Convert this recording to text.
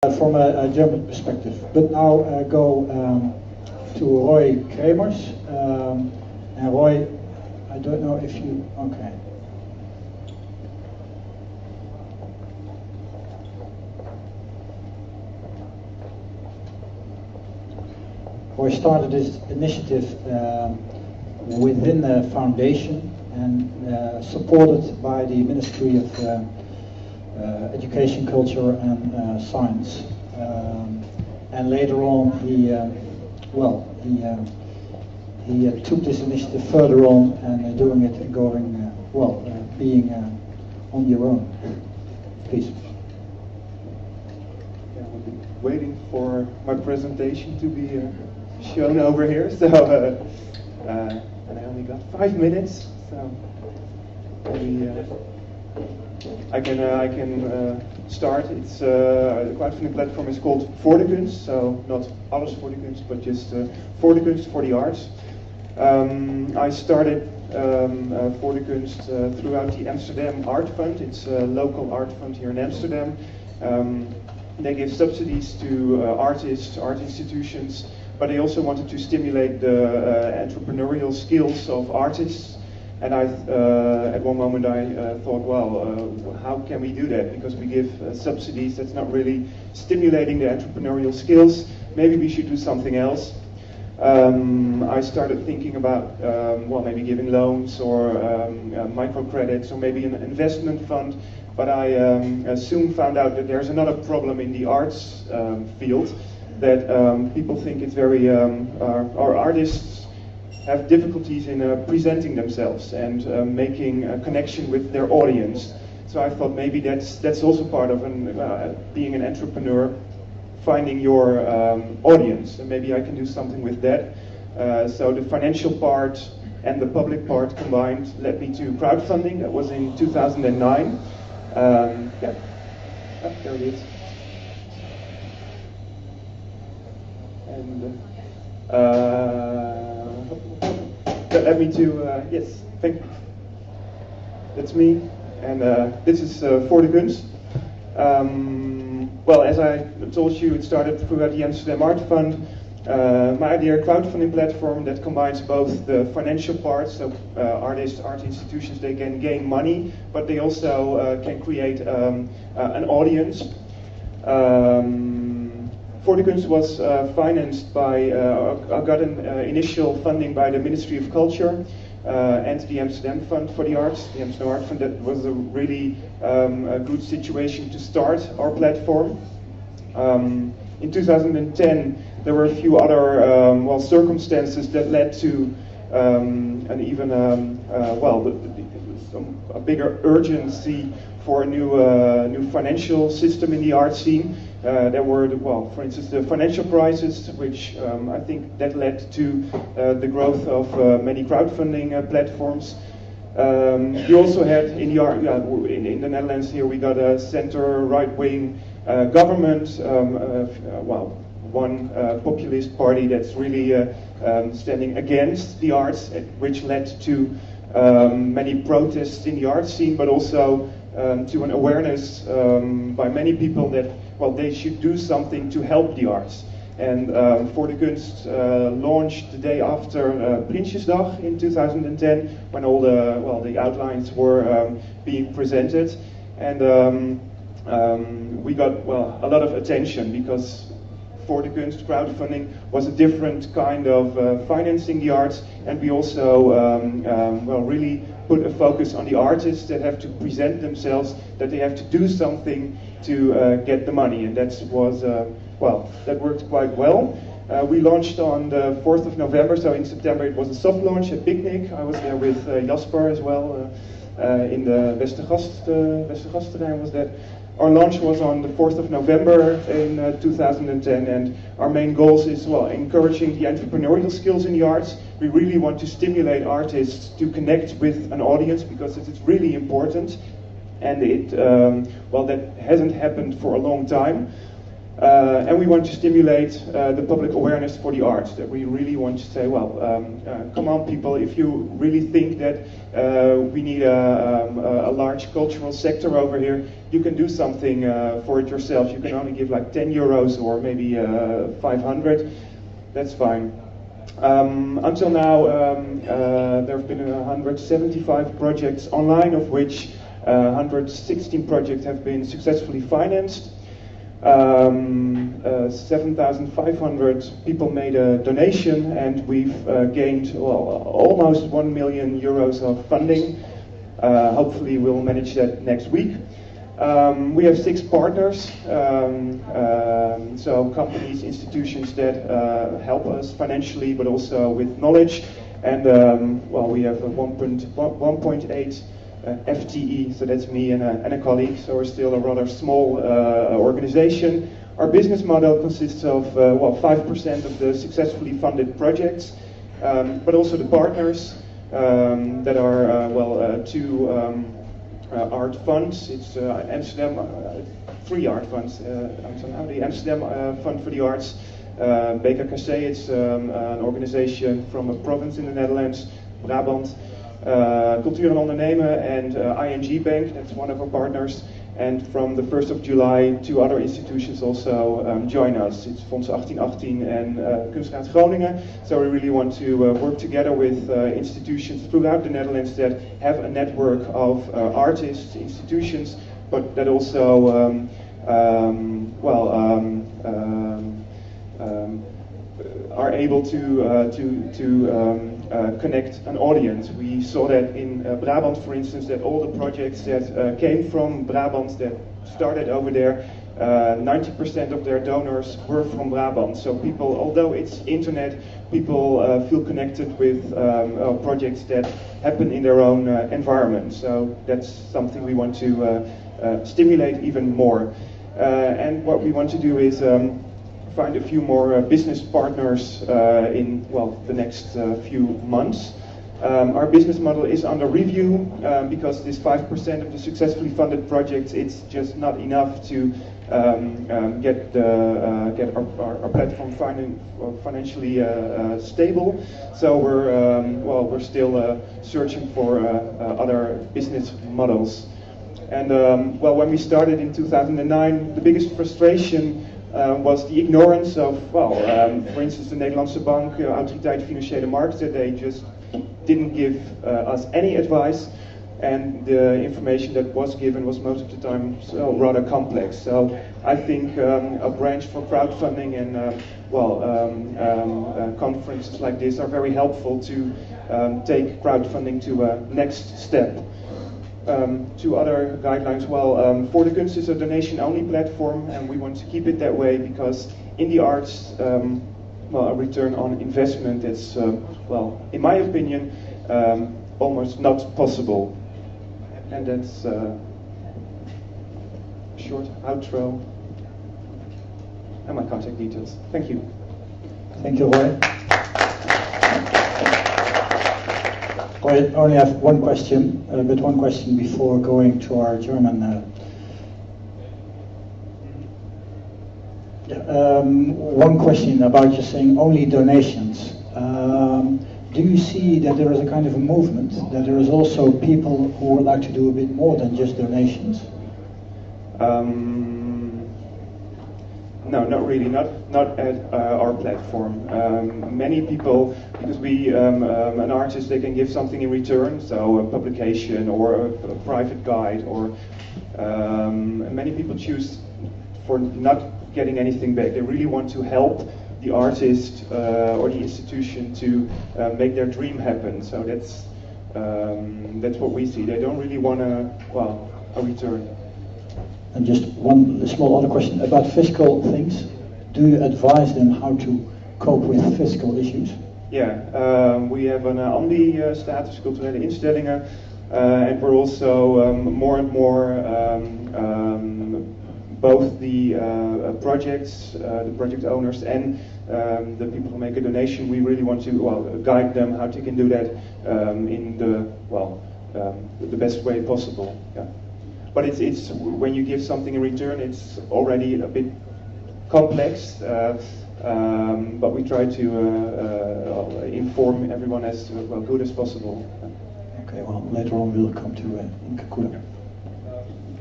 from a German perspective. But now go to Roy Cremers. And Roy, I don't know if you... Okay. Roy started this initiative within the foundation and supported by the Ministry of Education, Culture and Science. And later on he took this initiative further on and doing it and going, being on your own. Please. Yeah, we'll be waiting for my presentation to be shown over here. So, and I only got 5 minutes, so maybe I can start. It's the crowdfunding platform is called Voordekunst, so not alles Voordekunst, but just Voordekunst for the arts. I started Voordekunst throughout the Amsterdam Art Fund. It's a local art fund here in Amsterdam. They give subsidies to artists, art institutions, but they also wanted to stimulate the entrepreneurial skills of artists. And at one moment I thought, well, how can we do that? Because we give subsidies, that's not really stimulating the entrepreneurial skills. Maybe we should do something else. I started thinking about, maybe giving loans or microcredits or maybe an investment fund. But I soon found out that there's another problem in the arts field, that people think it's very, our artists have difficulties in presenting themselves and making a connection with their audience. So I thought maybe that's also part of being an entrepreneur, finding your audience, and maybe I can do something with that. So the financial part and the public part combined led me to crowdfunding. That was in 2009. There it is. And that led me to, yes, thank you. That's me, and this is Voordekunst. Well, as I told you, it started throughout the Amsterdam Art Fund. My idea, a crowdfunding platform that combines both the financial parts, so artists, art institutions, they can gain money, but they also can create an audience. Voordekunst was financed by, got an initial funding by the Ministry of Culture and the Amsterdam Fund for the Arts, the Amsterdam Art Fund. That was a really a good situation to start our platform. In 2010, there were a few other circumstances that led to a bigger urgency for a new financial system in the art scene. There were, for instance, the financial crisis, which I think that led to the growth of many crowdfunding platforms. You also had in the Netherlands here, we got a center right-wing government, one populist party that's really standing against the arts, which led to many protests in the art scene, but also to an awareness by many people that, they should do something to help the arts. And Voordekunst launched the day after Prinsjesdag in 2010, when all the outlines were being presented. And we got, a lot of attention, because Voordekunst crowdfunding was a different kind of financing the arts, and we also really put a focus on the artists that have to present themselves, that they have to do something to get the money, and that was that worked quite well. We launched on the 4th of November, so in September it was a soft launch, a picnic. I was there with Jasper as well, in the Westergasterrein was that. Our launch was on the 4th of November in 2010, and our main goals is, encouraging the entrepreneurial skills in the arts. We really want to stimulate artists to connect with an audience, because it is really important, and it, that hasn't happened for a long time. And we want to stimulate the public awareness for the arts, that we really want to say, well, come on people, if you really think that we need a large cultural sector over here, you can do something for it yourself. You can only give like 10 euros or maybe 500, that's fine. Until now, there have been 175 projects online, of which 116 projects have been successfully financed. 7,500 people made a donation, and we've gained almost 1 million euros of funding. Hopefully we'll manage that next week. We have 6 partners, so companies, institutions that help us financially, but also with knowledge. And we have a 1.8 FTE, so that's me and a colleague, so we're still a rather small organization. Our business model consists of 5% of the successfully funded projects, but also the partners that are 2 art funds. It's Amsterdam, 3 art funds. The Amsterdam Fund for the Arts, BKKC, it's an organization from a province in the Netherlands, Brabant. Cultuur en Ondernemen and ING Bank, that's one of our partners. And from the 1st of July, 2 other institutions also join us. It's Fonds 1818 and Kunstraad Groningen. So we really want to work together with institutions throughout the Netherlands that have a network of artists, institutions, but that also are able to connect an audience. We saw that in Brabant, for instance, that all the projects that came from Brabant, that started over there, 90% of their donors were from Brabant. So people, although it's internet, people feel connected with projects that happen in their own environment. So that's something we want to stimulate even more. And what we want to do is find a few more business partners in the next few months. Our business model is under review because this 5% of the successfully funded projects, it's just not enough to get our platform financially stable. So we're still searching for other business models. And when we started in 2009, the biggest frustration was the ignorance of, for instance, the Nederlandse Bank, Autoriteit Financiële Markten. They just didn't give us any advice, and the information that was given was most of the time rather complex. So I think a branch for crowdfunding and conferences like this are very helpful to take crowdfunding to a next step. 2 other guidelines. Voordekunst is a donation-only platform, and we want to keep it that way because in the arts, a return on investment is, in my opinion, almost not possible. And that's a short outro and my contact details. Thank you. Thank you, Roy. I only have one question, but one question before going to our German. One question about you saying only donations. Do you see that there is a kind of a movement, that there is also people who would like to do a bit more than just donations? No, not really. Not at our platform. Many people, because we, an artist, they can give something in return, so a publication or a private guide, or many people choose for not getting anything back. They really want to help the artist or the institution to make their dream happen. So that's what we see. They don't really want a return. And just one small other question about fiscal things. Do you advise them how to cope with fiscal issues? Yeah, we have an AMBI status, culturele instellingen, and we're also more and more both the projects, the project owners, and the people who make a donation. We really want to guide them how they can do that in the best way possible. Yeah. But it's when you give something in return, it's already a bit complex, but we try to inform everyone as well good as possible. Okay, well, later on we'll come to Inkakura.